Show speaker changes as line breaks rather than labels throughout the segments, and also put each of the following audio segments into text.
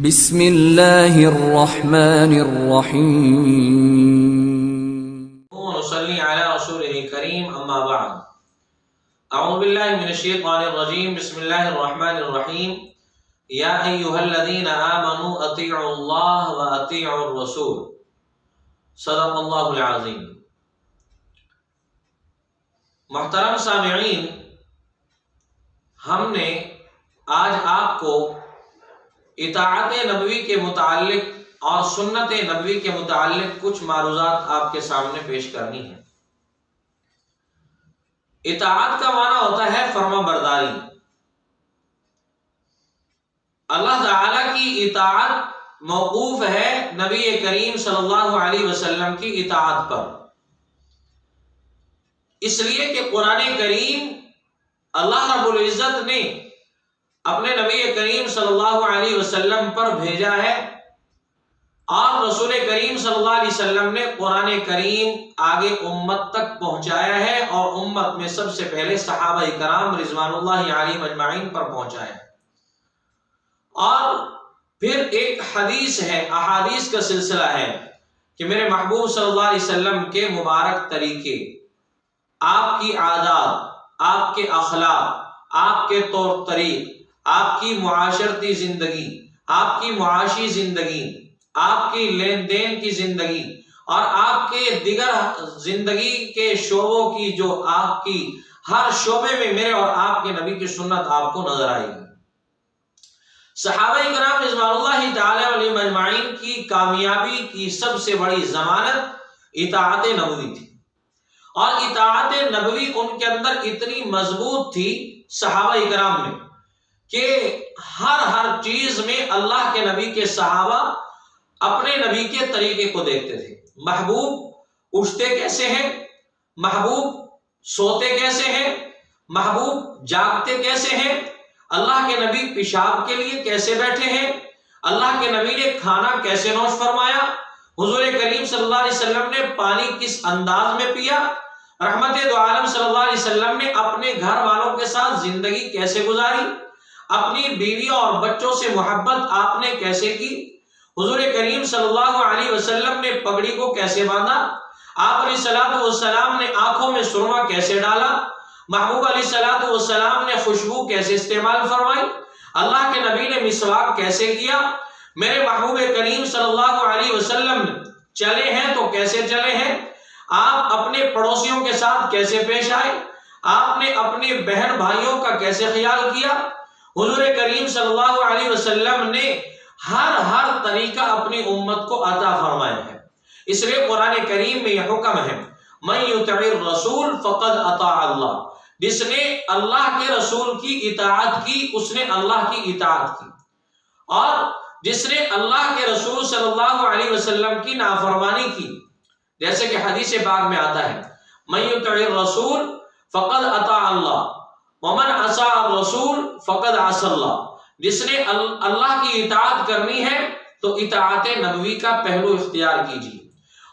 بسم اللہ الرحمن الرحیم
ونصلي على رسوله الكريم اما بعد اعوذ باللہ من الشیطان الرجیم بسم اللہ الرحمن الرحیم یا ایہا الذین آمنوا اطیعوا اللہ واطیعوا الرسول صدق اللہ العظیم۔ محترم سامعین، ہم نے آج آپ کو اطاعت نبوی کے متعلق اور سنت نبوی کے متعلق کچھ معروضات آپ کے سامنے پیش کرنی ہے۔ اطاعت کا معنی ہوتا ہے فرما برداری۔ اللہ تعالی کی اطاعت موقوف ہے نبی کریم صلی اللہ علیہ وسلم کی اطاعت پر، اس لیے کہ قرآن کریم اللہ رب العزت نے اپنے نبی کریم صلی اللہ علیہ وسلم پر بھیجا ہے، اور رسول کریم صلی اللہ علیہ وسلم نے قرآن کریم آگے امت تک پہنچایا ہے، اور امت میں سب سے پہلے صحابہ کرام رضوان اللہ علیہم اجمعین پر پہنچایا ہے۔ اور پھر ایک حدیث ہے، احادیث کا سلسلہ ہے کہ میرے محبوب صلی اللہ علیہ وسلم کے مبارک طریقے، آپ کی عادات، آپ کے اخلاق، آپ کے طور طریق، آپ کی معاشرتی زندگی، آپ کی معاشی زندگی، آپ کی لین دین کی زندگی، اور آپ کے دیگر زندگی کے شعبوں کی جو آپ کی ہر شعبے میں میرے اور آپ کے نبی کی سنت آپ کو نظر آئے گی۔ صحابہ کرام رضوان اللہ تعالی علیہم اجمعین کی کامیابی کی سب سے بڑی ضمانت اطاعت نبوی تھی، اور اطاعت نبوی ان کے اندر اتنی مضبوط تھی صحابہ کرام میں کہ ہر چیز میں اللہ کے نبی کے صحابہ اپنے نبی کے طریقے کو دیکھتے تھے۔ محبوب اٹھتے کیسے ہیں، محبوب سوتے کیسے ہیں، محبوب جاگتے کیسے ہیں، اللہ کے نبی پیشاب کے لیے کیسے بیٹھے ہیں، اللہ کے نبی نے کھانا کیسے نوش فرمایا، حضور کریم صلی اللہ علیہ وسلم نے پانی کس انداز میں پیا، رحمت دو عالم صلی اللہ علیہ وسلم نے اپنے گھر والوں کے ساتھ زندگی کیسے گزاری، اپنی بیوی اور بچوں سے محبت آپ نے کیسے کی، حضور کریم صلی اللہ علیہ وسلم نے پگڑی کو کیسے باندھا، آپ علیہ السلام نے آنکھوں میں سرما کیسے ڈالا، محبوب علیہ السلام نے خوشبو کیسے استعمال فرمائی، اللہ کے نبی نے مسواک کیسے کیا، میرے محبوب کریم صلی اللہ علیہ وسلم چلے ہیں تو کیسے چلے ہیں، آپ اپنے پڑوسیوں کے ساتھ کیسے پیش آئے، آپ نے اپنے بہن بھائیوں کا کیسے خیال کیا، حضور کریم صلی اللہ علیہ وسلم نے ہر طریقہ اپنی امت کو عطا فرمایا ہے۔ اس لیے قرآن کریم میں یہ حکم ہے، من یطع الرسول فقد اطاع اللہ، جس نے اللہ کے رسول کی اطاعت کی اس نے اللہ کی اطاعت کی، اور جس نے اللہ کے رسول صلی اللہ علیہ وسلم کی نافرمانی کی، جیسے کہ حدیث پاک میں آتا ہے من یطع الرسول فقد اطاع اللہ ومن عصى الرسول فقد عصى اللہ، جس نے اللہ کی اطاعت کرنی ہے تو اطاعت نبوی کا پہلو اختیار کیجیے،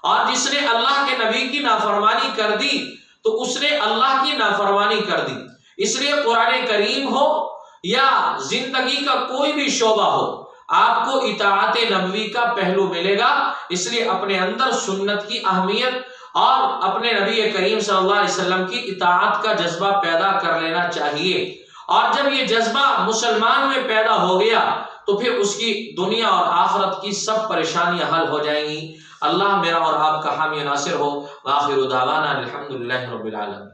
اور جس نے اللہ کے نبی کی نافرمانی کر دی تو اس نے اللہ کی نافرمانی کر دی۔ اس لیے قرآن کریم ہو یا زندگی کا کوئی بھی شعبہ ہو، آپ کو اطاعت نبوی کا پہلو ملے گا۔ اس لیے اپنے اندر سنت کی اہمیت اور اپنے نبی کریم صلی اللہ علیہ وسلم کی اطاعت کا جذبہ پیدا کر لینا چاہیے، اور جب یہ جذبہ مسلمان میں پیدا ہو گیا تو پھر اس کی دنیا اور آخرت کی سب پریشانیاں حل ہو جائیں گی۔ اللہ میرا اور آپ کا حامی ناصر ہو۔ وآخر دعوانا الحمدللہ رب العالمین۔